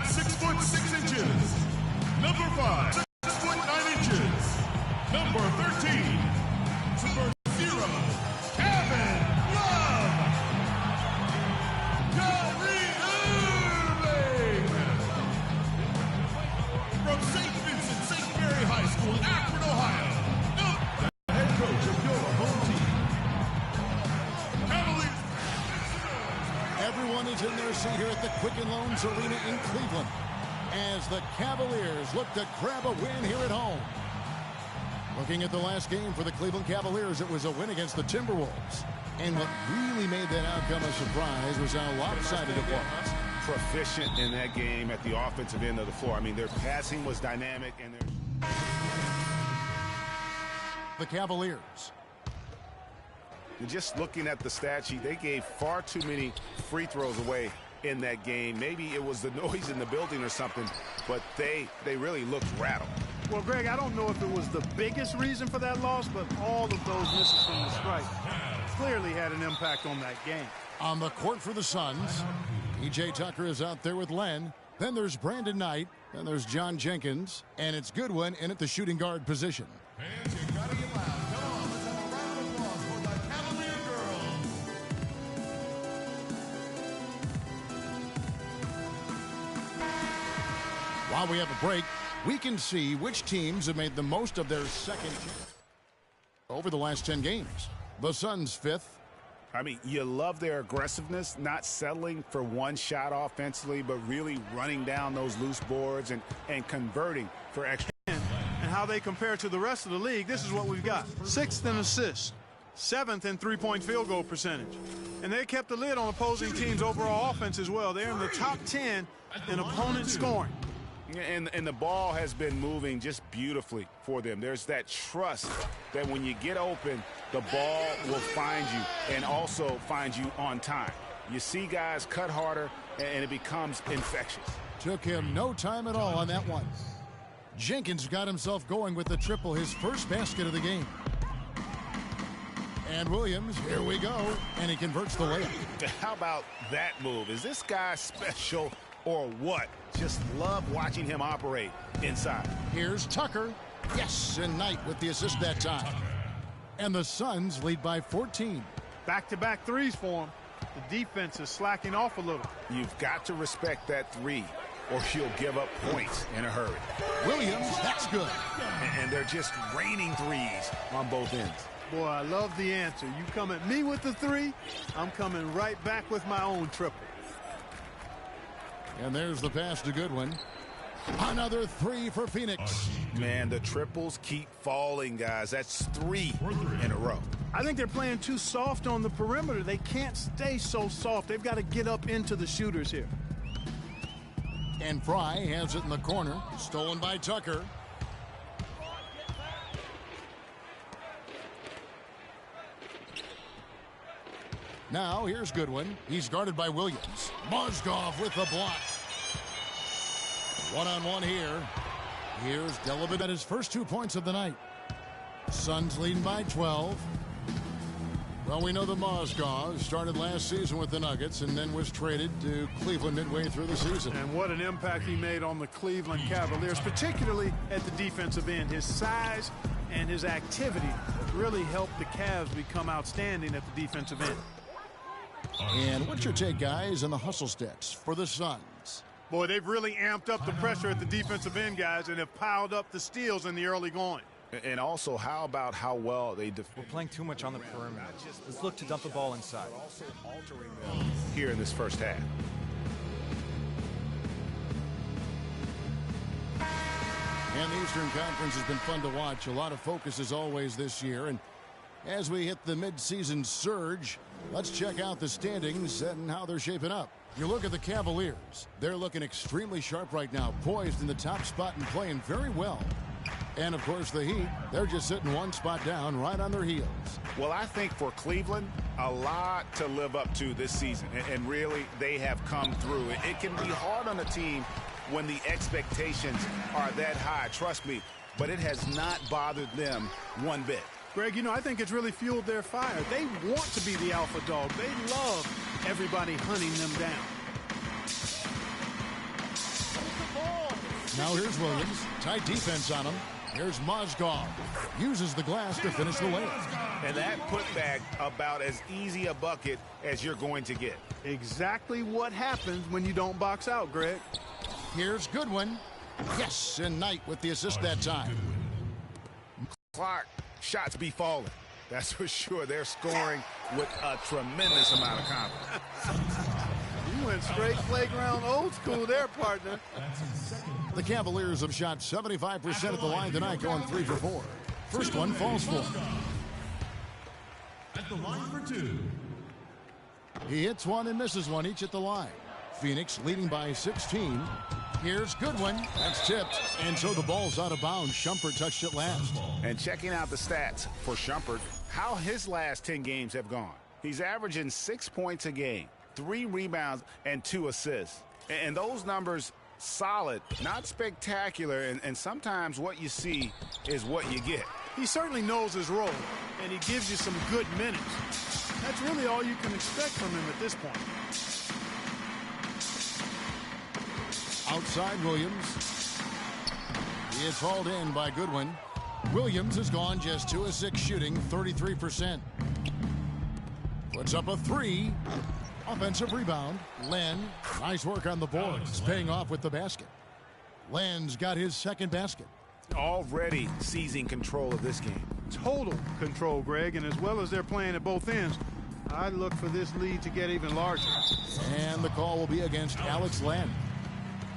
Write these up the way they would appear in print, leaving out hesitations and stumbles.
6 foot 6 inches. Number 5, 6 foot 9 inches. Number 13, Super Zero, Kevin Love. From St. Vincent St. Mary High School, Akron, Ohio. The head coach of your home team. Cavaliers. Everyone is in their seat here at the Quicken Loans Arena in Cleveland as the Cavaliers look to grab a win here at home. Looking at the last game for the Cleveland Cavaliers, it was a win against the Timberwolves. And what really made that outcome a surprise was how lopsided it was. Proficient in that game at the offensive end of the floor. I mean, their passing was dynamic. And the Cavaliers. And just looking at the stat sheet, they gave far too many free throws away in that game. Maybe it was the noise in the building or something, but they really looked rattled. Well, Greg, I don't know if it was the biggest reason for that loss, but all of those misses from the stripe clearly had an impact on that game. On the court for the Suns, P.J. Tucker is out there with Len. Then there's Brandon Knight. Then there's John Jenkins. And it's Goodwin in at the shooting guard position. And you gotta get loud. Come on, let's have a round of applause for the Cavalier girls. While we have a break, we can see which teams have made the most of their second chance over the last 10 games. The Suns 5th. I mean, you love their aggressiveness, not settling for one shot offensively, but really running down those loose boards and converting for extra. And how they compare to the rest of the league, this is what we've got. 6th in assists, 7th in three-point field goal percentage. And they kept the lid on opposing teams' overall offense as well. They're in the top 10 in opponent scoring. And the ball has been moving just beautifully for them. There's that trust that when you get open, the ball will find you and also find you on time. You see guys cut harder, and it becomes infectious. Took him no time at all on that one. Jenkins got himself going with the triple, his first basket of the game. And Williams, here we go, and he converts the layup. How about that move? Is this guy special or what? Just love watching him operate inside. Here's Tucker. Yes, and Knight with the assist that time. And the Suns lead by 14. Back-to-back threes for him. The defense is slacking off a little. You've got to respect that three, or you'll give up points in a hurry. Williams, that's good. And they're just raining threes on both ends. Boy, I love the answer. You come at me with the three, I'm coming right back with my own triple. And there's the pass to Goodwin. Another three for Phoenix. Man, the triples keep falling, guys. That's 3 in a row. I think they're playing too soft on the perimeter. They can't stay so soft. They've got to get up into the shooters here. And Fry has it in the corner. Stolen by Tucker. Now here's Goodwin. He's guarded by Williams. Mozgov with the block. One-on-one here. Here's Delavin at his first 2 points of the night. Suns leading by 12. Well, we know that Mozgov started last season with the Nuggets and then was traded to Cleveland midway through the season. And what an impact he made on the Cleveland Cavaliers, particularly at the defensive end. His size and his activity really helped the Cavs become outstanding at the defensive end. And what's your take, guys, on the hustle stats for the Suns? Boy, they've really amped up the pressure at the defensive end, guys, and have piled up the steals in the early going. And also, how about how well they defend? We're playing too much on the perimeter. Let's look to dump the ball inside. Also altering them here in this first half. And the Eastern Conference has been fun to watch. A lot of focus as always this year. And as we hit the midseason surge, let's check out the standings and how they're shaping up. You look at the Cavaliers. They're looking extremely sharp right now, poised in the top spot and playing very well. And, of course, the Heat, they're just sitting one spot down right on their heels. Well, I think for Cleveland, a lot to live up to this season. And really, they have come through. It can be hard on a team when the expectations are that high, trust me. But it has not bothered them one bit. Greg, you know, I think it's really fueled their fire. They want to be the alpha dog. They love everybody hunting them down. Now here's Williams. Tight defense on him. Here's Mozgov. Uses the glass to finish the layup. And that putback about as easy a bucket as you're going to get. Exactly what happens when you don't box out, Greg. Here's Goodwin. Yes, and Knight with the assist that time. Clark, shots be falling. That's for sure. They're scoring with a tremendous amount of confidence. You went straight playground old school there, partner. The Cavaliers have shot 75% at the line tonight, going 3 for 4. First one falls for him. At the line for 2. He hits one and misses one each at the line. Phoenix leading by 16. Here's Goodwin. That's tipped. And so the ball's out of bounds. Shumpert touched it last. And checking out the stats for Shumpert, how his last 10 games have gone. He's averaging 6 points a game, 3 rebounds, and 2 assists. And those numbers, solid, not spectacular. And sometimes what you see is what you get. He certainly knows his role, and he gives you some good minutes. That's really all you can expect from him at this point. Outside Williams. He is hauled in by Goodwin. Williams has gone just 2 of 6 shooting, 33%. Puts up a 3. Offensive rebound. Len, nice work on the boards, paying off with the basket. Len's got his second basket. Already seizing control of this game. Total control, Greg, and as well as they're playing at both ends, I look for this lead to get even larger. And the call will be against Alex Len.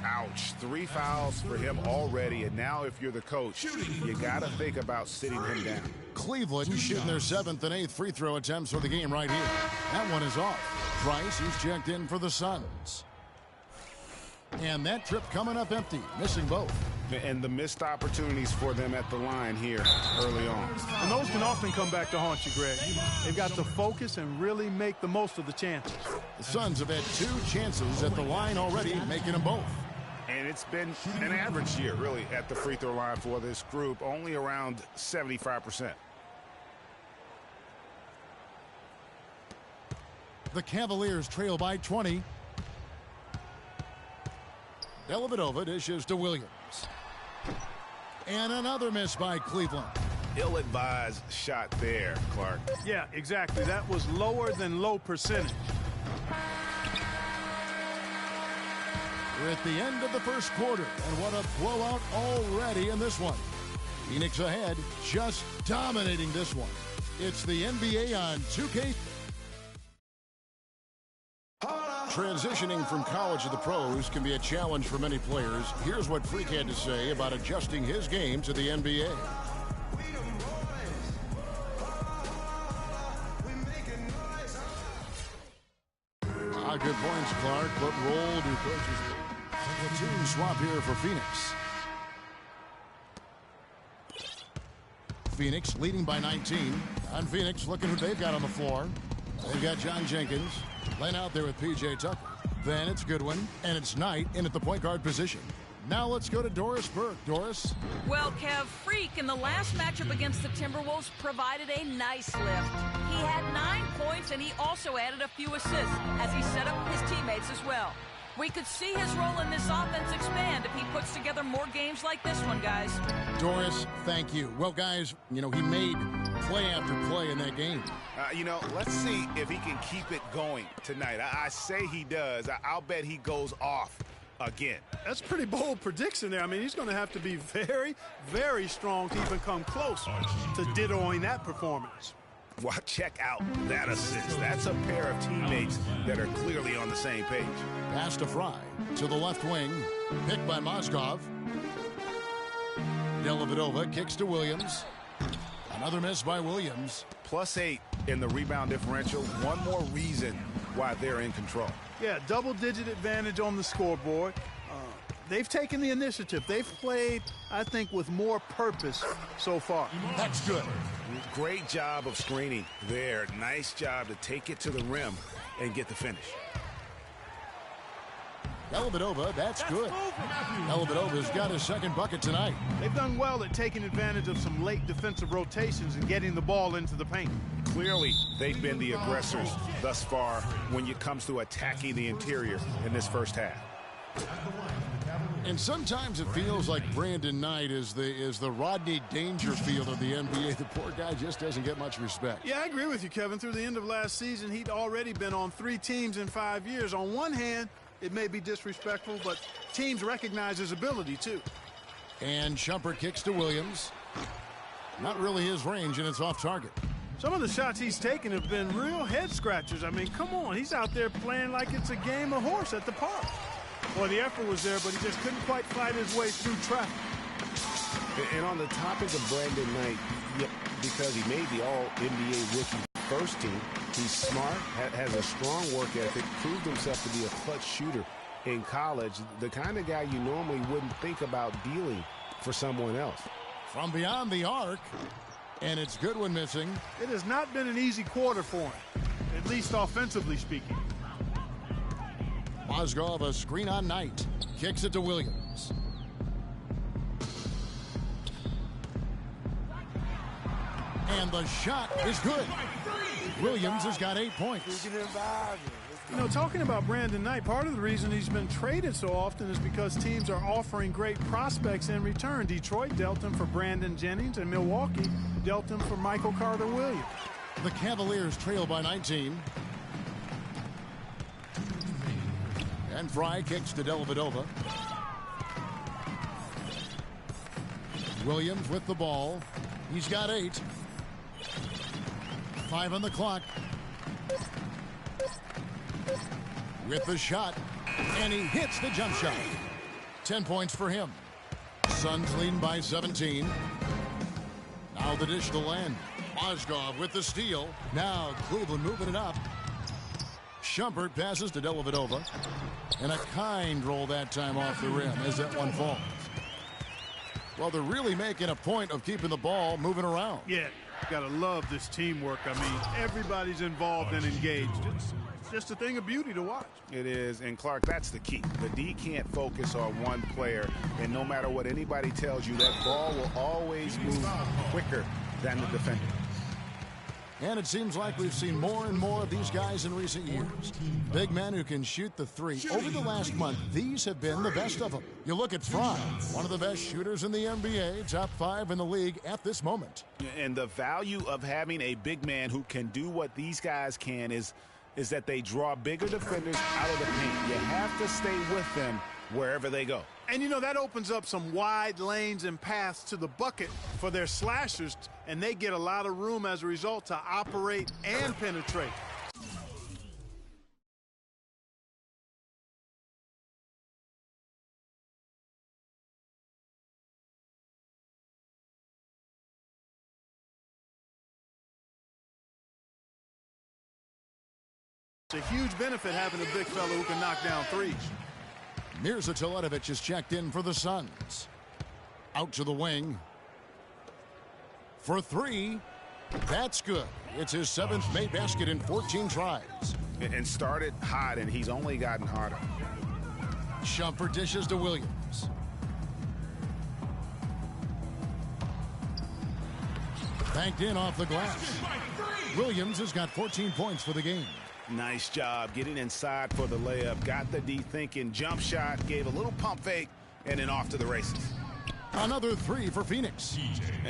Ouch. 3 fouls for him already, and now if you're the coach, you got to think about sitting him down. Cleveland shooting their 7th and 8th free throw attempts for the game right here. That one is off. Price, he's checked in for the Suns. And that trip coming up empty, missing both. And the missed opportunities for them at the line here early on. And those can often come back to haunt you, Greg. They've got to focus and really make the most of the chances. The Suns have had 2 chances at the line already, making them both. And it's been an average year, really, at the free throw line for this group, only around 75%. The Cavaliers trail by 20. Dellavedova dishes to Williams. And another miss by Cleveland. Ill-advised shot there, Clark. Yeah, exactly. That was lower than low percentage. We're at the end of the first quarter, and what a blowout already in this one. Phoenix ahead, just dominating this one. It's the NBA on 2K. Transitioning from college to the pros can be a challenge for many players. Here's what Freak had to say about adjusting his game to the NBA. Good points, Clark, but role do coaches. The 2 swap here for Phoenix. Phoenix leading by 19. On Phoenix, looking who they've got on the floor. They've got John Jenkins. Laying out there with P.J. Tucker. Then it's Goodwin, and it's Knight in at the point guard position. Now let's go to Doris Burke. Doris? Well, Kev, Freak in the last matchup against the Timberwolves provided a nice lift. He had 9 points, and he also added a few assists as he set up his teammates as well. We could see his role in this offense expand if he puts together more games like this one, guys. Doris, thank you. Well, guys, he made play after play in that game. Let's see if he can keep it going tonight. I say he does. I'll bet he goes off again. That's a pretty bold prediction there. I mean, he's going to have to be very, very strong to even come close to dittoing that performance. Well, check out that assist. That's a pair of teammates that are clearly on the same page. Pass to Fry to the left wing. Picked by Mozgov. Dellavedova kicks to Williams. Another miss by Williams. +8 in the rebound differential. One more reason why they're in control. Yeah, double-digit advantage on the scoreboard. They've taken the initiative. They've played, I think, with more purpose so far. That's good. Great job of screening there. Nice job to take it to the rim and get the finish. Dellavedova, that's good. Dellavedova's got his second bucket tonight. They've done well at taking advantage of some late defensive rotations and getting the ball into the paint. Clearly, they've been the aggressors thus far when it comes to attacking the interior in this first half. And sometimes it feels like Brandon Knight is the Rodney Dangerfield of the NBA. The poor guy just doesn't get much respect. Yeah, I agree with you, Kevin. Through the end of last season, he'd already been on 3 teams in 5 years. On one hand, it may be disrespectful, but teams recognize his ability, too. And Shumpert kicks to Williams. Not really his range, and it's off target. Some of the shots he's taken have been real head scratchers. I mean, come on. He's out there playing like it's a game of horse at the park. Boy, the effort was there, but he just couldn't quite fight his way through traffic. And on the topic of Brandon Knight, because he made the All-NBA rookie first team, he's smart, has a strong work ethic, proved himself to be a clutch shooter in college, the kind of guy you normally wouldn't think about dealing for someone else. From beyond the arc, and it's Goodwin missing. It has not been an easy quarter for him, at least offensively speaking. Mozgov, a screen on Knight. Kicks it to Williams. And the shot is good. Williams has got 8 points. You know, talking about Brandon Knight, part of the reason he's been traded so often is because teams are offering great prospects in return. Detroit dealt him for Brandon Jennings, and Milwaukee dealt him for Michael Carter-Williams. The Cavaliers trail by 19. And Fry kicks to Dellavedova. Williams with the ball. He's got 8. 5 on the clock. With the shot. And he hits the jump shot. 10 points for him. Suns leading by 17. Now the dish to Len. Mozgov with the steal. Now Cleveland moving it up. Shumpert passes to Dellavedova. And a kind roll that time off the rim as that one falls. Well, they're really making a point of keeping the ball moving around. Yeah, gotta love this teamwork. I mean, everybody's involved and engaged. It's just a thing of beauty to watch. It is, and Clark, that's the key. The D can't focus on one player, and no matter what anybody tells you, that ball will always move quicker than the defender. And it seems like we've seen more and more of these guys in recent years. Big men who can shoot the 3. Over the last month, these have been the best of them. You look at Fry, one of the best shooters in the NBA, top 5 in the league at this moment. And the value of having a big man who can do what these guys can is that they draw bigger defenders out of the paint. You have to stay with them wherever they go. And, you know, that opens up some wide lanes and paths to the bucket for their slashers, and they get a lot of room as a result to operate and penetrate. It's a huge benefit having a big fellow who can knock down threes. Mirza Teletovic is checked in for the Suns. Out to the wing. For 3. That's good. It's his 7th made basket in 14 tries. And started hot, and he's only gotten harder. Shumpert dishes to Williams. Banked in off the glass. Williams has got 14 points for the game. Nice job getting inside for the layup. Got the D thinking. Jump shot. Gave a little pump fake. And then off to the races. Another 3 for Phoenix.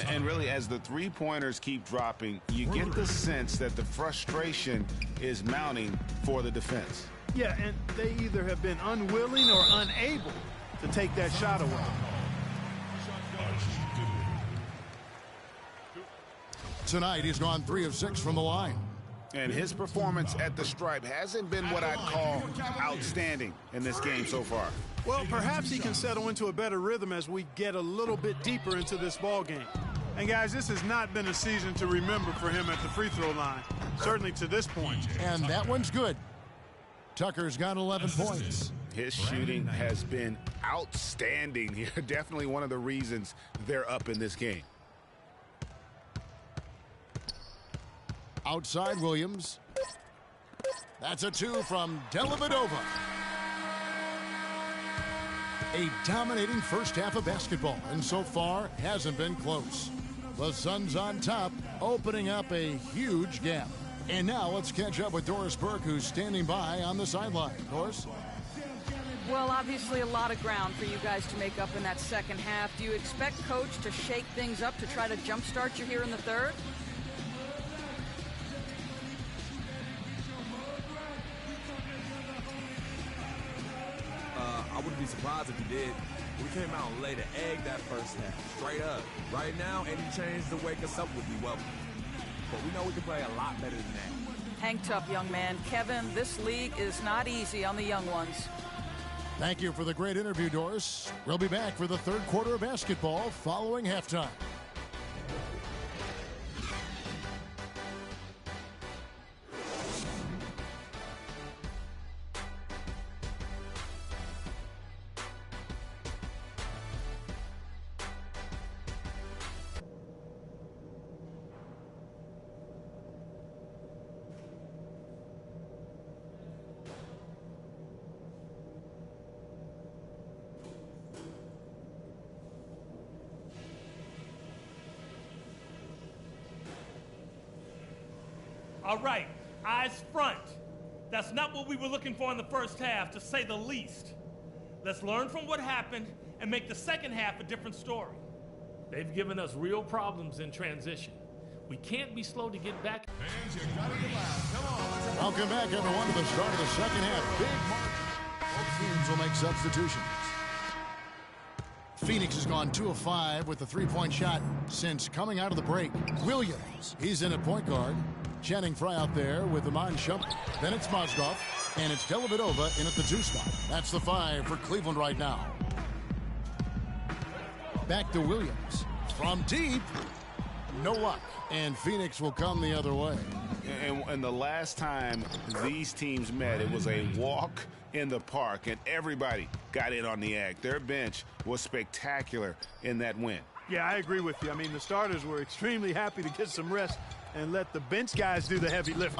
And really, as the three-pointers keep dropping, you get the sense that the frustration is mounting for the defense. Yeah, and they either have been unwilling or unable to take that shot away. Tonight, he's gone 3 of 6 from the line. And his performance at the stripe hasn't been what I'd call outstanding in this game so far. Well, perhaps he can settle into a better rhythm as we get a little bit deeper into this ball game. And, guys, this has not been a season to remember for him at the free throw line, certainly to this point. And that one's good. Tucker's got 11 points. His shooting has been outstanding here. Definitely one of the reasons they're up in this game. Outside Williams. That's a 2 from Dellavedova. A dominating first half of basketball, and so far hasn't been close. The Suns on top, opening up a huge gap. And now let's catch up with Doris Burke, who's standing by on the sideline. Doris? Well, obviously a lot of ground for you guys to make up in that second half. Do you expect Coach to shake things up to try to jumpstart you here in the third? I wouldn't be surprised if he did. We came out and laid an egg that first half, straight up. Right now, any change to wake us up would be welcome. But we know we can play a lot better than that. Hang tough, young man. Kevin, this league is not easy on the young ones. Thank you for the great interview, Doris. We'll be back for the third quarter of basketball following halftime. All right, eyes front. That's not what we were looking for in the first half, to say the least. Let's learn from what happened and make the second half a different story. They've given us real problems in transition. We can't be slow to get back. Fans, you gotta get loud. Come on. Welcome back, everyone, to the start of the second half. Big margin. Both teams will make substitutions. Phoenix has gone 2 of 5 with the three-point shot since coming out of the break. Williams, he's in at point guard. Channing Frye out there with Iman Shumpert. Then it's Mozgov, and it's Dellavedova in at the 2 spot. That's the 5 for Cleveland right now. Back to Williams. From deep, no luck. And Phoenix will come the other way. And the last time these teams met, it was a walk in the park, and everybody got in on the act. Their bench was spectacular in that win. Yeah, I agree with you. I mean, the starters were extremely happy to get some rest and let the bench guys do the heavy lift.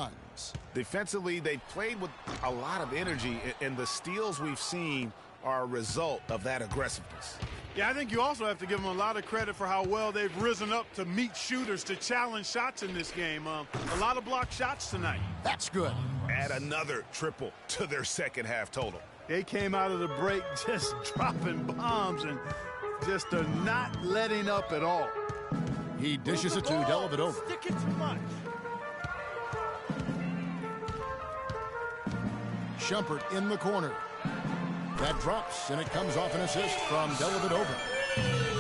Defensively, they played with a lot of energy, and the steals we've seen are a result of that aggressiveness. Yeah, I think you also have to give them a lot of credit for how well they've risen up to meet shooters, to challenge shots in this game. A lot of blocked shots tonight. That's good. Add another triple to their second half total. They came out of the break just dropping bombs and just not letting up at all. He dishes it to Dellavedova. Stick it too much. Shumpert in the corner. That drops, and it comes off an assist from Dellavedova.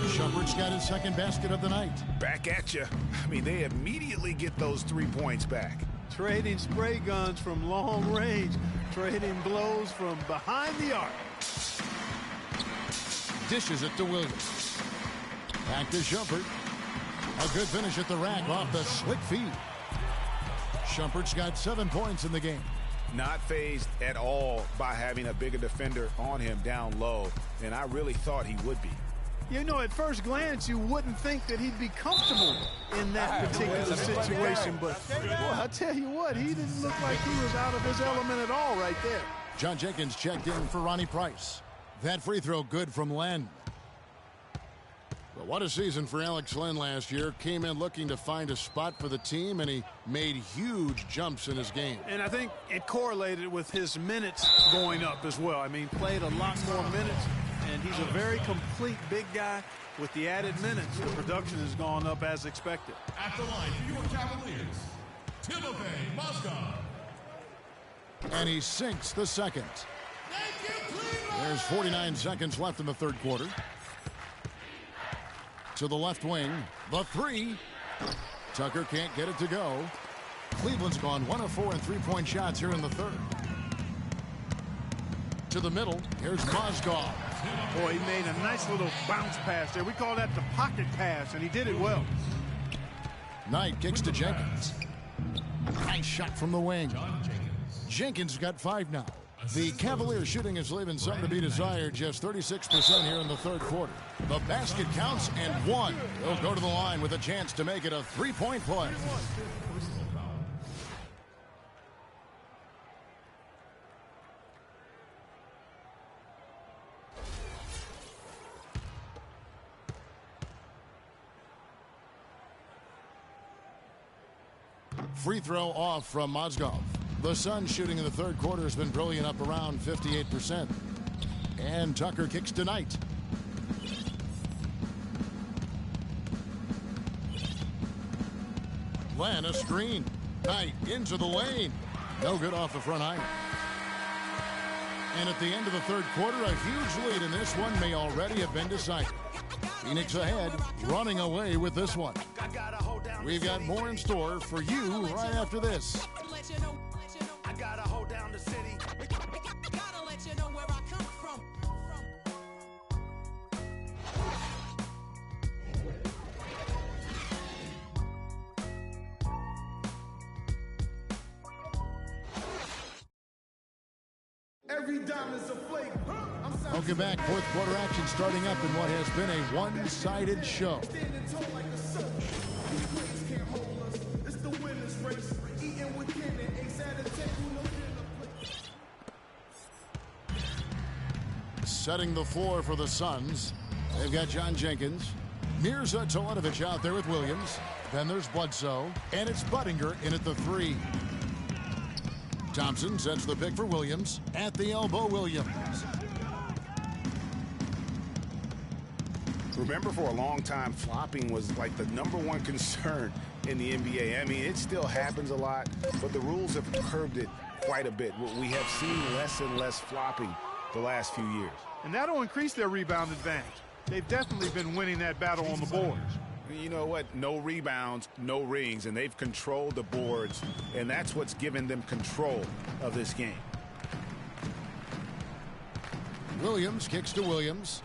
Shumpert's got his second basket of the night. Back at you. I mean, they immediately get those 3 points back. Trading spray guns from long range. Trading blows from behind the arc. Dishes it to Williams. Back to Shumpert. A good finish at the rack off the slick feed. Shumpert's got 7 points in the game. Not fazed at all by having a bigger defender on him down low, and I really thought he would be. You know, at first glance, you wouldn't think that he'd be comfortable in that particular situation, but well, I tell you what, he didn't look like he was out of his element at all right there. John Jenkins checked in for Ronnie Price. That free throw good from Len. But what a season for Alex Len last year. Came in looking to find a spot for the team, and he made huge jumps in his game. And I think it correlated with his minutes going up as well. I mean, played a lot more minutes, and he's a very complete big guy. With the added minutes, the production has gone up as expected. At the line, New York Cavaliers, Timofey Mozgov. And he sinks the second. Thank you, Cleveland! There's 49 seconds left in the third quarter. To the left wing, the 3. Tucker can't get it to go. Cleveland's gone 1 of 4 in three-point shots here in the third. To the middle, here's Mozgov. Boy, he made a nice little bounce pass there. We call that the pocket pass, and he did it well. Knight kicks to Jenkins. Nice shot from the wing. Jenkins got 5 now. The Cavaliers shooting is leaving some to be desired, just 36% here in the third quarter. The basket counts and 1. He'll go to the line with a chance to make it a 3-point play. Free throw off from Mozgov. The Suns shooting in the third quarter has been brilliant, up around 58%. And Tucker kicks tonight. Glenn, a screen. Knight into the lane. No good off the front iron. And at the end of the third quarter, a huge lead in this one may already have been decided. Phoenix ahead, running away with this one. We've got more in store for you right after this. I gotta hold down the city. Gotta let you know where I come from. Every dime is a flake. Welcome back. Fourth quarter action starting up in what has been a one-sided show. Standing tall like a soldier. These waves can't hold us. It's the winner's race. Eating with cannon. Ace at a table. No dinner plate. Setting the floor for the Suns. They've got John Jenkins. Mirza Teletovic out there with Williams. Then there's Bledsoe. And it's Buttinger in at the 3. Thompson sets the pick for Williams. At the elbow, Williams. Remember, for a long time, flopping was like the #1 concern in the NBA. I mean, it still happens a lot, but the rules have curbed it quite a bit. We have seen less and less flopping the last few years. And that'll increase their rebound advantage. They've definitely been winning that battle on the boards. You know what? No rebounds, no rings, and they've controlled the boards, and that's what's given them control of this game. Williams kicks to Williams.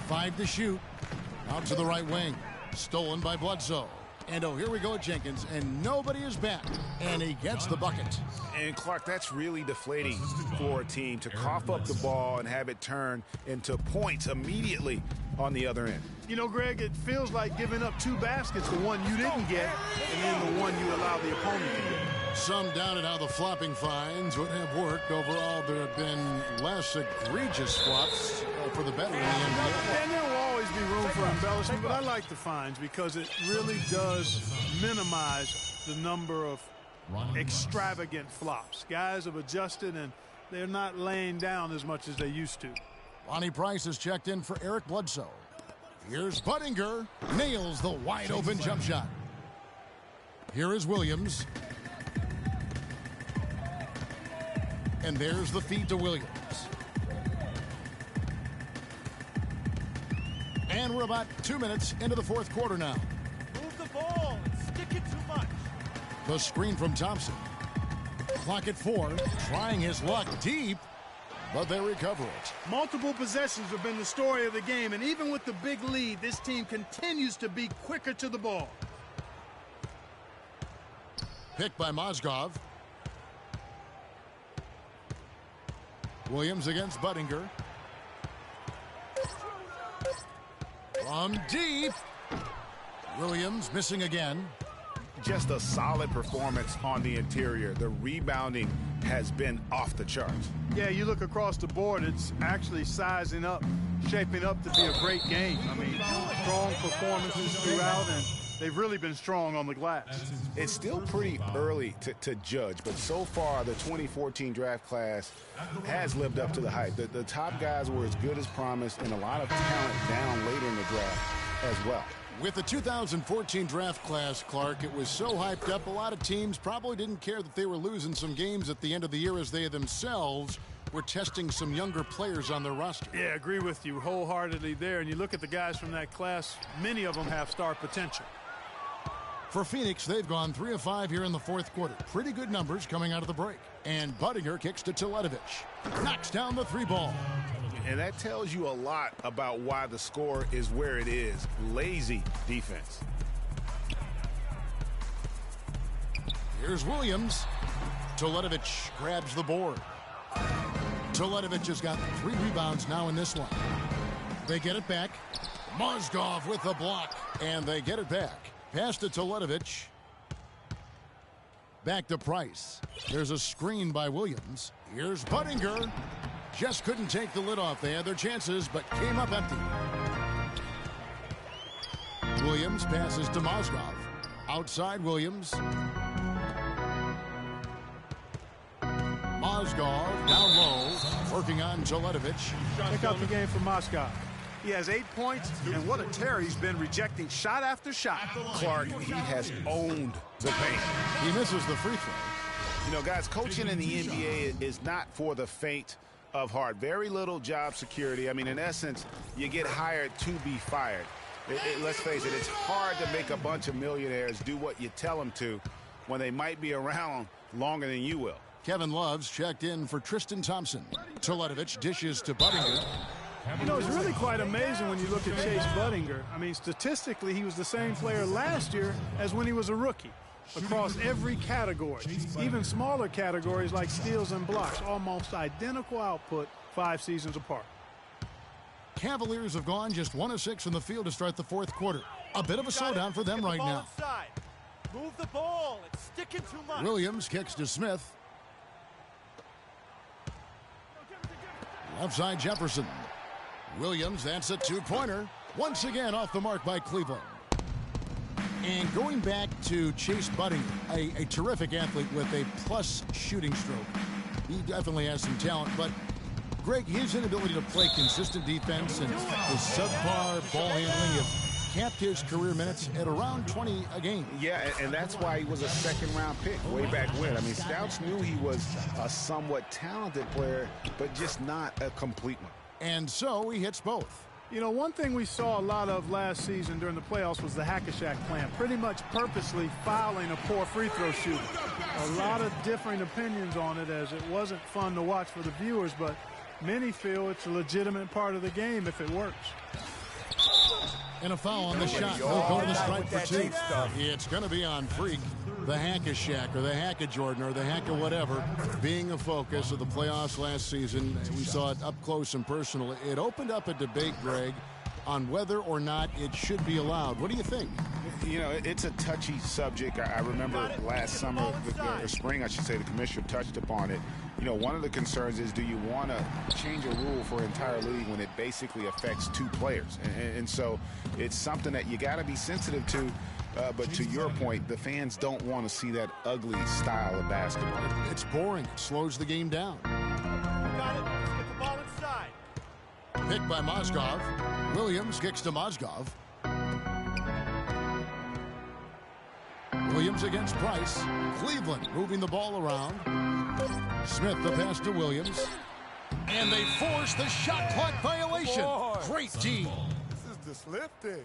Five to shoot. Out to the right wing. Stolen by Bledsoe. And oh, here we go at Jenkins, and nobody is back. And he gets the bucket. And Clark, that's really deflating for a team to cough up the ball and have it turn into points immediately on the other end. You know, Greg, it feels like giving up 2 baskets, the one you didn't get, and then the one you allow the opponent to get. Some doubted how the flopping fines would have worked. Overall, there have been less egregious flops for the better in the NBA. And there will always be room for embellishment, but I like the fines because it really does minimize the number of extravagant flops. Guys have adjusted, and they're not laying down as much as they used to. Lonnie Price has checked in for Eric Bledsoe. Here's Buttinger. Nails the wide-open jump shot. Here is Williams. And there's the feed to Williams. And we're about 2 minutes into the fourth quarter now. Move the ball and stick it too much. The screen from Thompson. Clock at 4. Trying his luck deep, but they recover it. Multiple possessions have been the story of the game, and even with the big lead, this team continues to be quicker to the ball. Picked by Mozgov. Williams against Buttinger. From deep. Williams missing again. Just a solid performance on the interior. The rebounding has been off the charts. Yeah, you look across the board, it's actually sizing up, shaping up to be a great game. I mean, strong performances throughout, and they've really been strong on the glass. It's still pretty early to judge, but so far the 2014 draft class has lived up to the hype. The top guys were as good as promised, and a lot of talent down later in the draft as well. With the 2014 draft class, Clark, it was so hyped up, a lot of teams probably didn't care that they were losing some games at the end of the year as they themselves were testing some younger players on their roster. Yeah, agree with you wholeheartedly there. And you look at the guys from that class, many of them have star potential. For Phoenix, they've gone 3 of 5 here in the fourth quarter. Pretty good numbers coming out of the break. And Buttinger kicks to Teletovic. Knocks down the 3 ball. And that tells you a lot about why the score is where it is. Lazy defense. Here's Williams. Teletovic grabs the board. Teletovic has got 3 rebounds now in this one. They get it back. Mozgov with the block. And they get it back. Pass to Teletovic. Back to Price. There's a screen by Williams. Here's Buttinger. Just couldn't take the lid off. They had their chances, but came up empty. Williams passes to Mozgov. Outside Williams. Mozgov down low, working on Toledovich. Check out the game for Moscow. He has 8 points, and what a terror he's been, rejecting shot after shot. Clark, he has owned the paint. He misses the free throw. You know, guys, coaching in the NBA is not for the faint of heart. Very little job security. I mean, in essence, you get hired to be fired. Let's face it, it's hard to make a bunch of millionaires do what you tell them to when they might be around longer than you will. Kevin Love's checked in for Tristan Thompson. Toledovich dishes to Budinger. You know, it's really quite amazing when you look at Chase Budinger. I mean, statistically, he was the same player last year as when he was a rookie. Across every category, even smaller categories like steals and blocks, almost identical output 5 seasons apart. Cavaliers have gone just 1 of 6 from the field to start the fourth quarter. A bit of a slowdown for them right now. Move the ball. It's sticking too much. Williams kicks to Smith. Left side Jefferson. Williams, that's a 2-pointer. Once again off the mark by Cleveland. And going back to Chase Budinger, a terrific athlete with a plus shooting stroke. He definitely has some talent, but Greg, his inability to play consistent defense and his subpar ball handling have capped his career minutes at around 20 a game. Yeah, and that's why he was a second-round pick way back when. I mean, scouts knew he was a somewhat talented player, but just not a complete one. And so he hits both. You know, one thing we saw a lot of last season during the playoffs was the hack-a-shack plan, pretty much purposely fouling a poor free throw shooter. A lot of differing opinions on it, as it wasn't fun to watch for the viewers, but many feel it's a legitimate part of the game if it works. And a foul on the shot. He'll go to the strike for 2. It's going to be on Freak. The hack-a-shack or the hack-a-Jordan or the hack-a-whatever being a focus of the playoffs last season. We saw it up close and personal. It opened up a debate, Greg, on whether or not it should be allowed. What do you think? You know, it's a touchy subject. I remember last summer, or spring, I should say, the commissioner touched upon it. You know, one of the concerns is, do you want to change a rule for an entire league when it basically affects 2 players? And so it's something that you got to be sensitive to. But to your point, the fans don't want to see that ugly style of basketball. It's boring. It slows the game down. Got it. Let's get the ball inside. Picked by Mozgov. Williams kicks to Mozgov. Williams against Price. Cleveland moving the ball around. Smith the pass to Williams. And they force the shot clock violation. Great D. This is disruptive.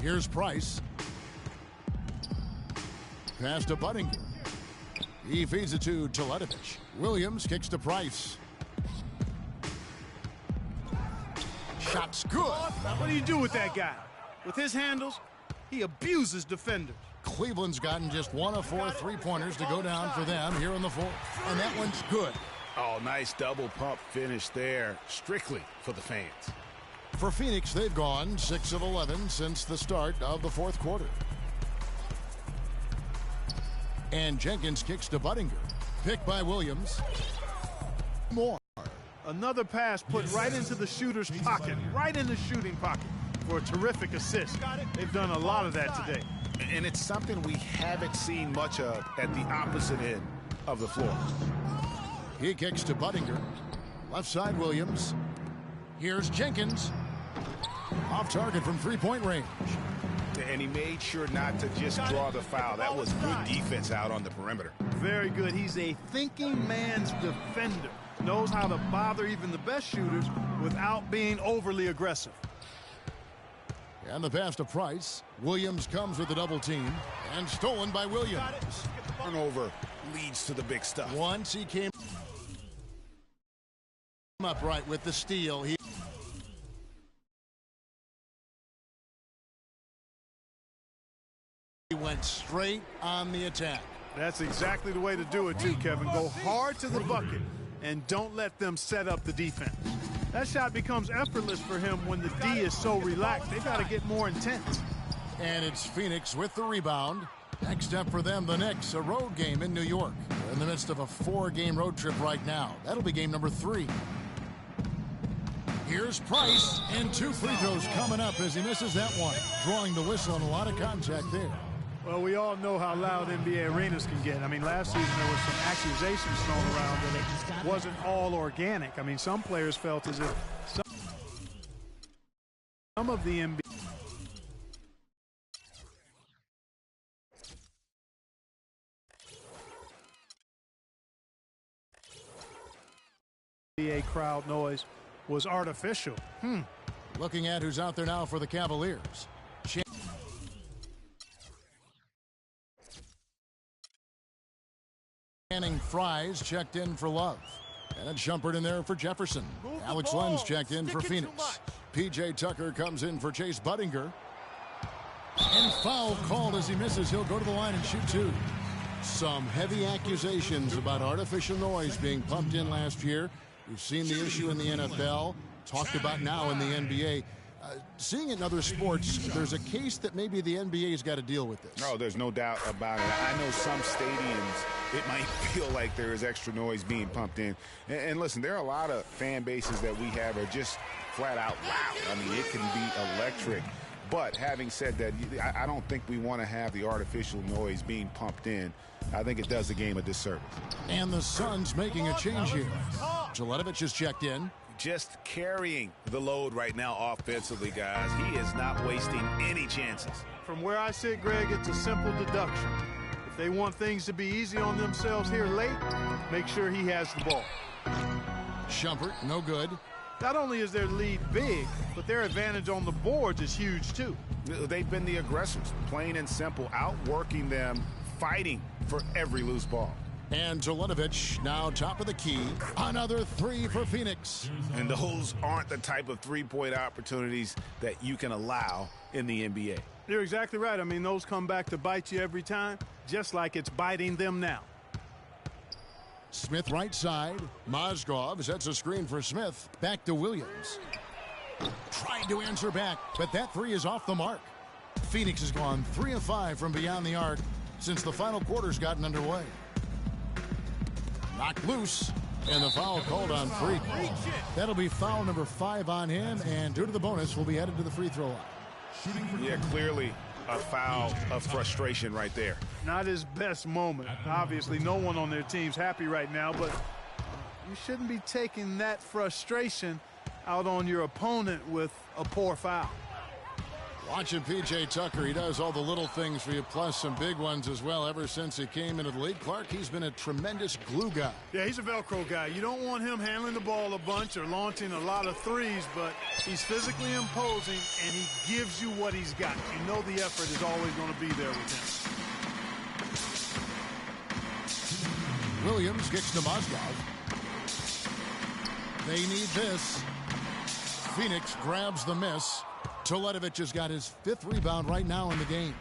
Here's Price. Pass to Budinger. He feeds it to Toledovich. Williams kicks to Price. Shot's good. What do you do with that guy? With his handles, he abuses defenders. Cleveland's gotten just 1 of 4 3-pointers to go down for them here in the fourth. And that one's good. Oh, nice double pump finish there, strictly for the fans. For Phoenix, they've gone 6 of 11 since the start of the fourth quarter. And Jenkins kicks to Budinger. Picked by Williams. More. Another pass put right into the shooter's pocket, right in the shooting pocket for a terrific assist. They've done a lot of that today. And it's something we haven't seen much of at the opposite end of the floor. He kicks to Budinger. Left side Williams. Here's Jenkins. Off target from 3-point range. And he made sure not to just draw the foul. That was good defense out on the perimeter. Very good. He's a thinking man's defender. Knows how to bother even the best shooters without being overly aggressive. And the pass to Price. Williams comes with the double team. And stolen by Williams. Turnover leads to the big stuff. Once he came upright with the steal. He went straight on the attack. That's exactly the way to do it too, Kevin. Go hard to the bucket and don't let them set up the defense. That shot becomes effortless for him when the D is so relaxed. They've got to get more intense. And it's Phoenix with the rebound. Next up for them, the Knicks, a road game in New York. They're in the midst of a 4-game road trip right now. That'll be game number 3. Here's Price, and 2 free throws coming up as he misses that one. Drawing the whistle and a lot of contact there. Well, we all know how loud NBA arenas can get. I mean, last season there was some accusations thrown around that it wasn't all organic. I mean, some players felt as if some of the NBA crowd noise was artificial. Looking at who's out there now for the Cavaliers. Channing Fries checked in for Love. And then Shumpert in there for Jefferson. Alex Lenz checked in for Phoenix. P.J. Tucker comes in for Chase Budinger. And foul called as he misses. He'll go to the line and shoot 2. Some heavy accusations about artificial noise being pumped in last year. We've seen the issue in the NFL, talked about now in the NBA. Seeing it in other sports, there's a case that maybe the NBA's got to deal with this. No, there's no doubt about it. I know some stadiums, it might feel like there is extra noise being pumped in. And listen, there are a lot of fan bases that we have are just flat out loud. I mean, it can be electric. But having said that, I don't think we want to have the artificial noise being pumped in. I think it does the game a disservice. And the Suns making a change here. Jelitovich is checked in. Just carrying the load right now offensively, guys. He is not wasting any chances. From where I sit, Greg, it's a simple deduction. If they want things to be easy on themselves here late, make sure he has the ball. Shumpert, no good. Not only is their lead big, but their advantage on the boards is huge, too. They've been the aggressors, plain and simple, outworking them, fighting for every loose ball. And Jelitovich now top of the key. Another 3 for Phoenix. And those aren't the type of three-point opportunities that you can allow in the NBA. You're exactly right. I mean, those come back to bite you every time, just like it's biting them now. Smith right side. Mozgov sets a screen for Smith. Back to Williams. Tried to answer back, but that 3 is off the mark. Phoenix has gone 3 of 5 from beyond the arc since the final quarter's gotten underway. Knocked loose, and the foul called on Freak. That'll be foul number 5 on him, and due to the bonus, will be headed to the free throw line. Yeah, clearly a foul of frustration right there. Not his best moment. Obviously, no one on their team's happy right now, but you shouldn't be taking that frustration out on your opponent with a poor foul. Watching P.J. Tucker, he does all the little things for you, plus some big ones as well. Ever since he came into the league, Clark, he's been a tremendous glue guy. Yeah, he's a Velcro guy. You don't want him handling the ball a bunch or launching a lot of threes, but he's physically imposing, and he gives you what he's got. You know the effort is always going to be there with him. Williams gets to Mozgov. They need this. Phoenix grabs the miss. Jelitovich has got his 5th rebound right now in the game.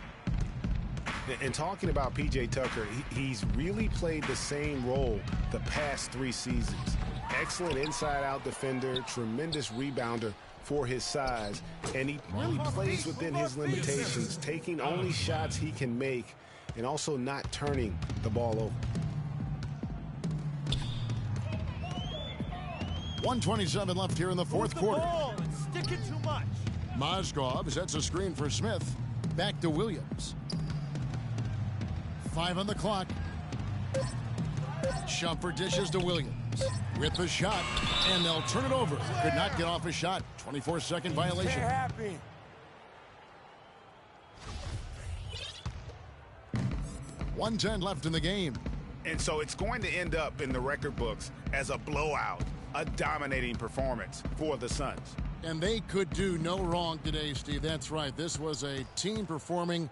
And talking about P.J. Tucker, he's really played the same role the past 3 seasons. Excellent inside-out defender, tremendous rebounder for his size, and he really plays within his limitations, taking only shots he can make and also not turning the ball over. 1:27 left here in the 4th quarter. Stick it too much. Mozgov sets a screen for Smith. Back to Williams. 5 on the clock. Shumpert dishes to Williams. With the shot, and they'll turn it over. Could not get off a shot. 24-second violation. 1:10 left in the game. And so it's going to end up in the record books as a blowout, a dominating performance for the Suns. And they could do no wrong today, Steve. That's right. This was a team performing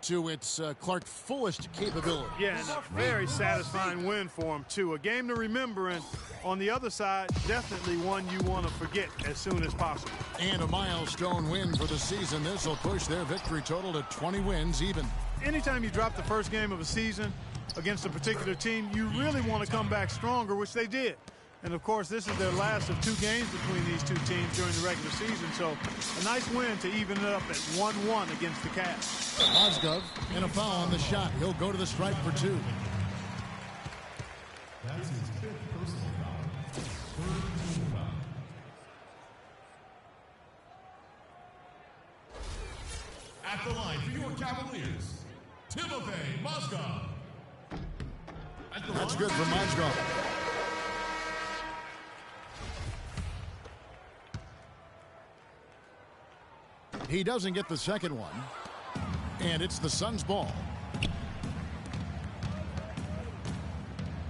to its Clark fullest capability. Yeah, and a very satisfying win for him, too. A game to remember, and on the other side, definitely one you want to forget as soon as possible. And a milestone win for the season. This will push their victory total to 20 wins even. Anytime you drop the first game of a season against a particular team, you really want to come back stronger, which they did. And, of course, this is their last of 2 games between these 2 teams during the regular season. So a nice win to even it up at 1-1 against the Cavs. Mozgov and a foul on the shot. He'll go to the stripe for 2. At the line for your Cavaliers, Timofey Mozgov. That's good for Mozgov. He doesn't get the second one. And it's the Suns' ball.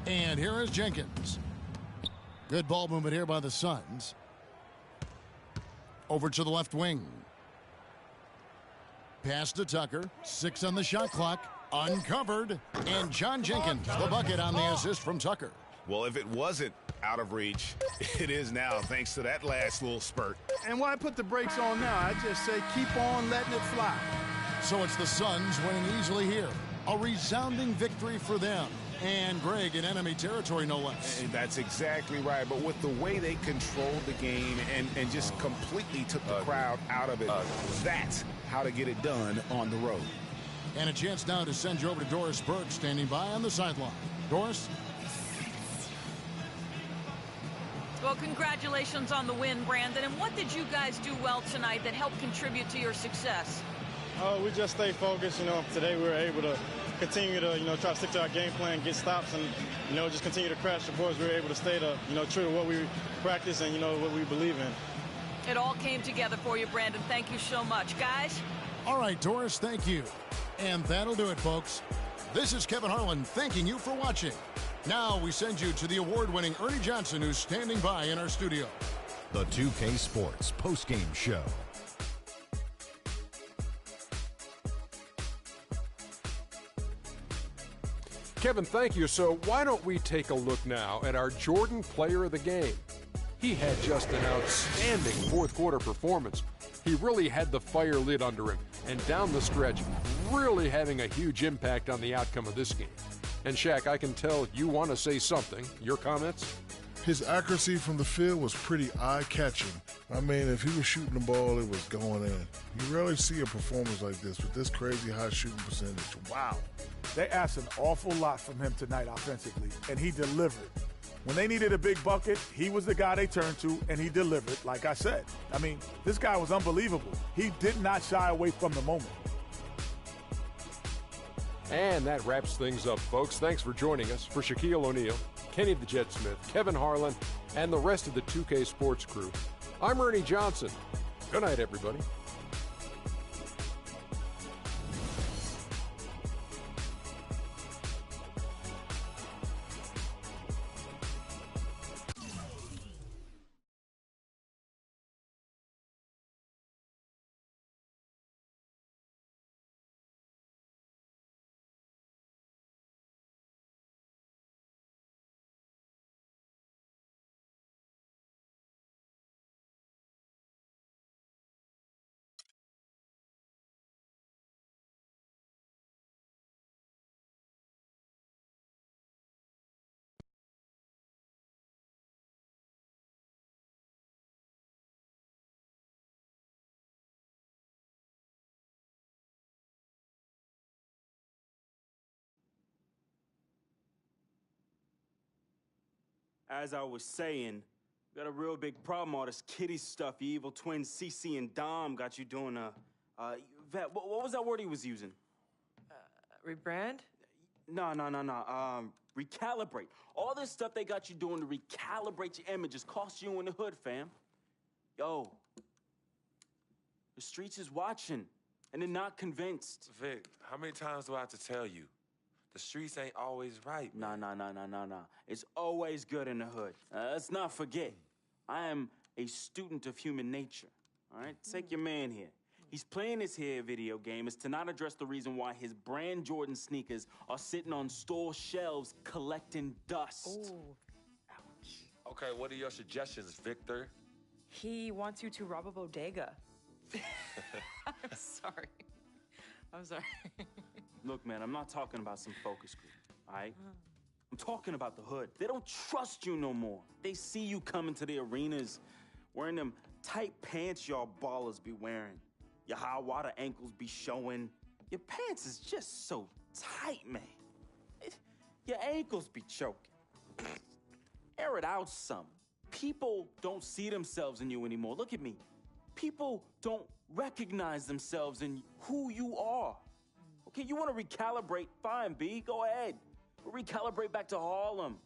And here is Jenkins. Good ball movement here by the Suns. Over to the left wing. Pass to Tucker. 6 on the shot clock. Uncovered. And John Jenkins, the bucket on the assist from Tucker. Well, if it wasn't out of reach, it is now thanks to that last little spurt. And why put the brakes on now? I just say keep on letting it fly. So it's the Suns winning easily here. A resounding victory for them. And Greg in enemy territory, no less. And that's exactly right. But with the way they controlled the game and just completely took the crowd out of it, that's how to get it done on the road. And a chance now to send you over to Doris Burke, standing by on the sideline. Doris? Well, congratulations on the win, Brandon. And what did you guys do well tonight that helped contribute to your success? We just stay focused. Today we were able to continue to, try to stick to our game plan, get stops, and, just continue to crash the boards. We were able to stay to, true to what we practice and, what we believe in. It all came together for you, Brandon. Thank you so much. Guys? All right, Doris, thank you. And that'll do it, folks. This is Kevin Harlan thanking you for watching. Now we send you to the award-winning Ernie Johnson, who's standing by in our studio. The 2K Sports postgame show. Kevin, thank you. So why don't we take a look now at our Jordan player of the game? He had just an outstanding fourth quarter performance. He really had the fire lit under him, and down the stretch, really having a huge impact on the outcome of this game. And Shaq, I can tell you want to say something. Your comments? His accuracy from the field was pretty eye-catching. I mean, if he was shooting the ball, it was going in. You rarely see a performance like this with this crazy high shooting percentage. Wow. They asked an awful lot from him tonight offensively, and he delivered. When they needed a big bucket, he was the guy they turned to, and he delivered, like I said. I mean, this guy was unbelievable. He did not shy away from the moment. And that wraps things up, folks. Thanks for joining us. For Shaquille O'Neal, Kenny the Jet Smith, Kevin Harlan, and the rest of the 2K Sports crew, I'm Ernie Johnson. Good night, everybody. As I was saying, got a real big problem. All this kitty stuff. You evil twins, CC and Dom, got you doing Vet, what was that word he was using? Rebrand? No. Recalibrate. All this stuff they got you doing to recalibrate your image is cost you in the hood, fam. Yo, the streets is watching, and they're not convinced. Vic, how many times do I have to tell you? The streets ain't always right. Nah. It's always good in the hood. Let's not forget, I am a student of human nature, all right? Take your man here. He's playing this here video game is to not address the reason why his brand Jordan sneakers are sitting on store shelves collecting dust. Oh, ouch. Okay, what are your suggestions, Victor? He wants you to rob a bodega. I'm sorry. Look, man, I'm not talking about some focus group, all right? I'm talking about the hood. They don't trust you no more. They see you coming to the arenas wearing them tight pants y'all ballers be wearing. Your high water ankles be showing. Your pants is just so tight, man. Your ankles be choking. Air it out some. People don't see themselves in you anymore. Look at me. People don't recognize themselves in who you are. Okay, you want to recalibrate? Fine, B, go ahead. Recalibrate back to Harlem.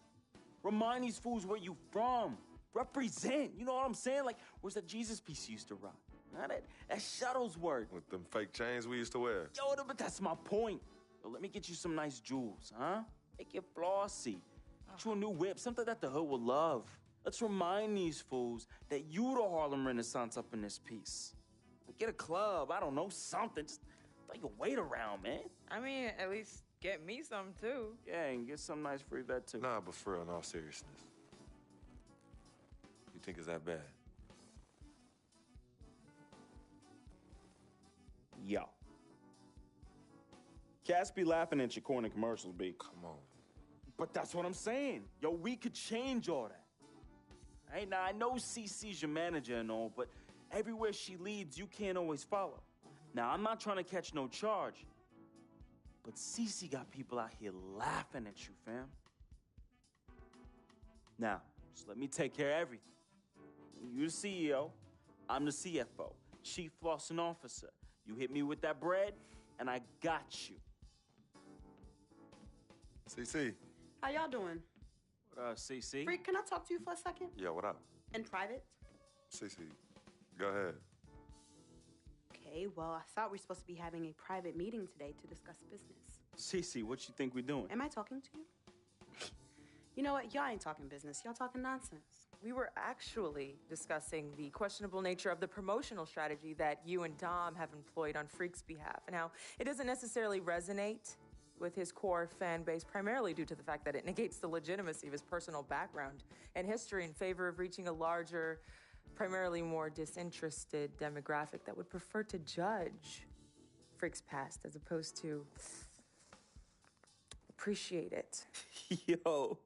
Remind these fools where you from. Represent, you know what I'm saying? Like, where's that Jesus piece you used to rock? Nah, that Shuttlesworth. With them fake chains we used to wear. Yo, but that's my point. Yo, let me get you some nice jewels, huh? Make you flossy. Get you a new whip, something that the hood will love. Let's remind these fools that you the Harlem Renaissance up in this piece. Get a club, I don't know, something. Just throw your weight around, man. I mean, at least get me some, too. Yeah, and get some nice free vet, too. Nah, but for real, in all seriousness. You think it's that bad? Yo. Cats be laughing at your corny commercials, B. Come on. But that's what I'm saying. Yo, we could change all that. Hey, now, I know CC's your manager and all, but everywhere she leads, you can't always follow. Now, I'm not trying to catch no charge, but CC got people out here laughing at you, fam. Now, just let me take care of everything. You the CEO, I'm the CFO, Chief Flossing Officer. You hit me with that bread, and I got you. CC. How y'all doing? What, CC? Freak, can I talk to you for a second? Yeah, what up? In private? CC, go ahead. Okay, well, I thought we were supposed to be having a private meeting today to discuss business. CC, what you think we're doing? Am I talking to you? You know what? Y'all ain't talking business. Y'all talking nonsense. We were actually discussing the questionable nature of the promotional strategy that you and Dom have employed on Freak's behalf, and how it doesn't necessarily resonate with his core fan base, primarily due to the fact that it negates the legitimacy of his personal background and history in favor of reaching a larger, primarily more disinterested demographic that would prefer to judge Freak's past as opposed to appreciate it. Yo,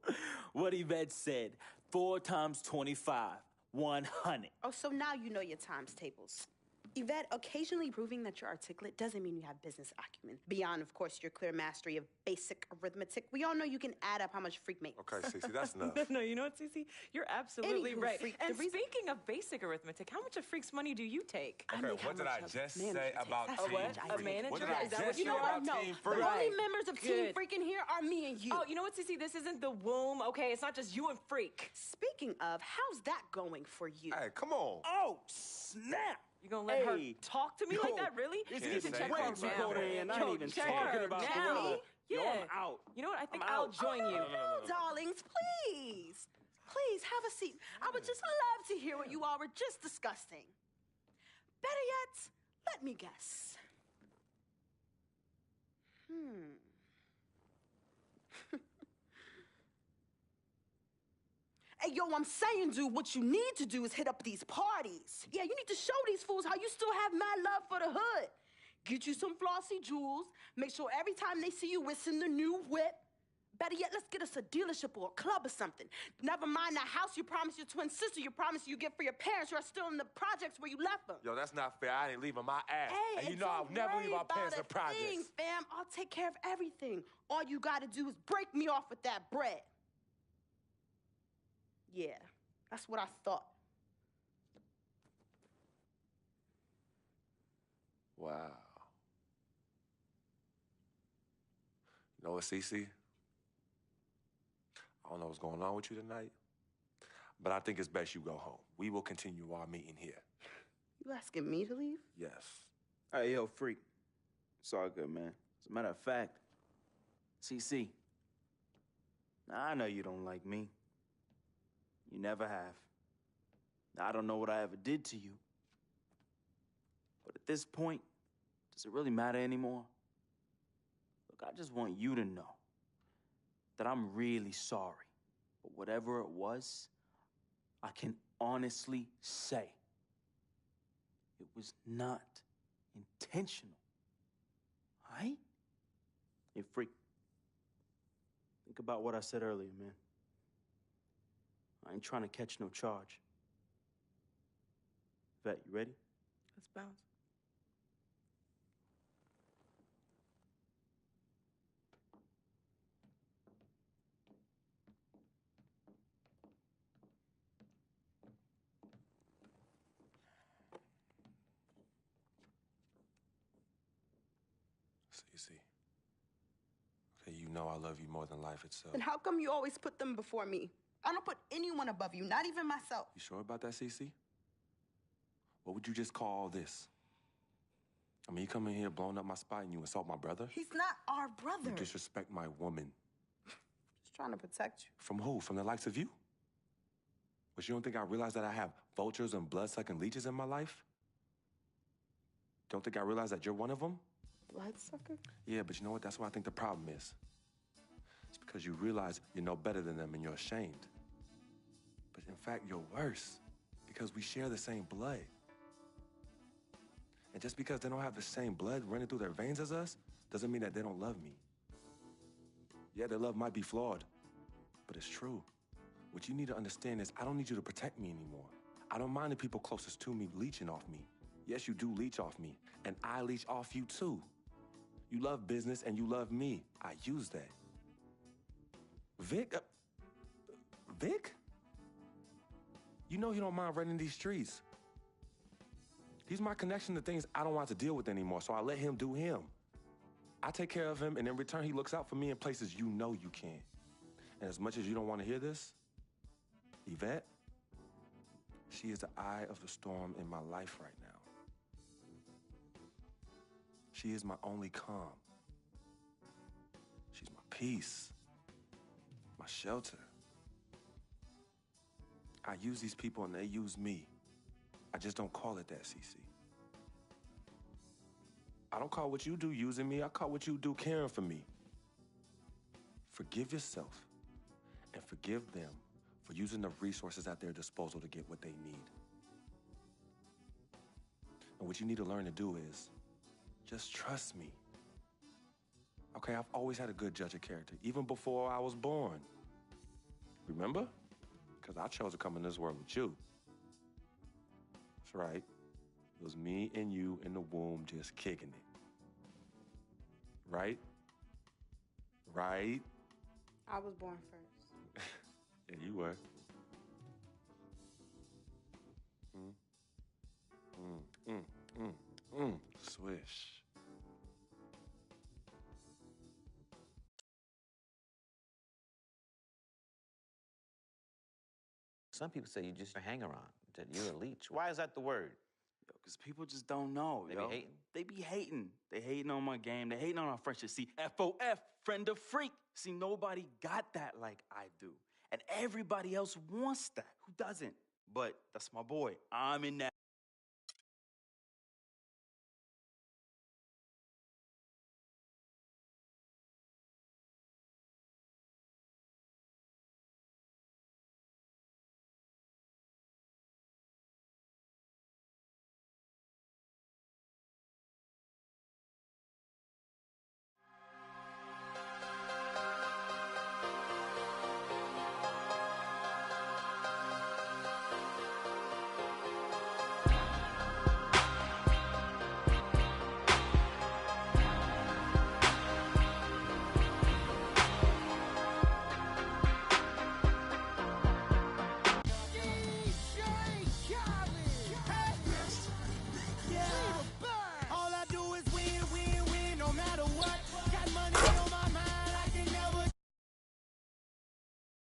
what Yvette said, 4 times 25, 100. Oh, so now you know your times tables. Yvette, occasionally proving that you're articulate doesn't mean you have business acumen. Beyond, of course, your clear mastery of basic arithmetic, we all know you can add up how much Freak makes. Okay, Cece, that's enough. No, you know what, Cece? You're absolutely Anywho, right. Freak, And speaking of basic arithmetic, how much of Freak's money do you take? Okay, what did I just say about That's Team what? Freak? A manager? What did I Is that just what you say know about No, Team the Freak? only members of Team Good. Freak in here are me and you. Oh, you know what, Cece? This isn't the womb, okay? It's not just you and Freak. Speaking of, how's that going for you? Hey, come on. Oh, snap. You gonna let her Hey. talk to me Yo, like that, really? it's You need to getting check way her too now. cold in. I ain't Yo, even check talking her about now. Gorilla. Yeah. Yo, I'm out. You know what? I think I'm I'll out. join you. No, darlings, please. Please, have a seat. I would just love to hear what you all were just discussing. Better yet, let me guess. Hey, yo, I'm saying, dude, what you need to do is hit up these parties. Yeah, you need to show these fools how you still have mad love for the hood. Get you some flossy jewels. Make sure every time they see you whistling the new whip. Better yet, let's get us a dealership or a club or something. Never mind that house you promised your twin sister you promised you get for your parents who are still in the projects where you left them. Yo, that's not fair. I ain't leaving my ass. Hey, and you know I'll don't never worry leave our about parents a in projects. thing, fam. I'll take care of everything. All you gotta do is break me off with that bread. Yeah, that's what I thought. Wow. You know what, Cece? I don't know what's going on with you tonight, but I think it's best you go home. We will continue our meeting here. You asking me to leave? Yes. Hey, yo, Freak. It's all good, man. As a matter of fact, CC, I know you don't like me. You never have. I don't know what I ever did to you. But at this point, does it really matter anymore? Look, I just want you to know that I'm really sorry. But whatever it was, I can honestly say it was not intentional. All right? Hey, Freak. Think about what I said earlier, man. I ain't trying to catch no charge. Vet, you ready? Let's bounce. Cece. Okay, you know I love you more than life itself. Then how come you always put them before me? I don't put anyone above you, not even myself. You sure about that, Cece? What would you just call all this? I mean, you come in here blowing up my spot and you insult my brother? He's not our brother. You disrespect my woman. Just trying to protect you. From who? From the likes of you? But you don't think I realize that I have vultures and blood-sucking leeches in my life? Don't think I realize that you're one of them? Bloodsucker? Yeah, but you know what? That's what I think the problem is. It's because you realize you're no better than them and you're ashamed. But in fact, you're worse because we share the same blood. And just because they don't have the same blood running through their veins as us, doesn't mean that they don't love me. Yeah, their love might be flawed, but it's true. What you need to understand is I don't need you to protect me anymore. I don't mind the people closest to me leeching off me. Yes, you do leech off me, and I leech off you too. You love business and you love me. I use that. Vic? Vic? You know he don't mind running these streets. He's my connection to things I don't want to deal with anymore, so I let him do him. I take care of him, and in return, he looks out for me in places you know you can't. And as much as you don't want to hear this, Yvette, she is the eye of the storm in my life right now. She is my only calm. She's my peace, my shelter. I use these people and they use me. I just don't call it that, Cece. I don't call what you do using me. I call what you do caring for me. Forgive yourself and forgive them for using the resources at their disposal to get what they need. And what you need to learn to do is just trust me. Okay, I've always had a good judge of character, even before I was born. Remember? Because I chose to come in this world with you. That's right. It was me and you in the womb just kicking it. Right? Right? I was born first. Yeah, you were. Swish. Some people say you just a hanger-on, that you're a leech. Why is that the word? Because people just don't know. They be hating? They be hating. They hating on my game. They hating on our friendship. See, FOF, friend of freak. See, nobody got that like I do. And everybody else wants that. Who doesn't? But that's my boy. I'm in that.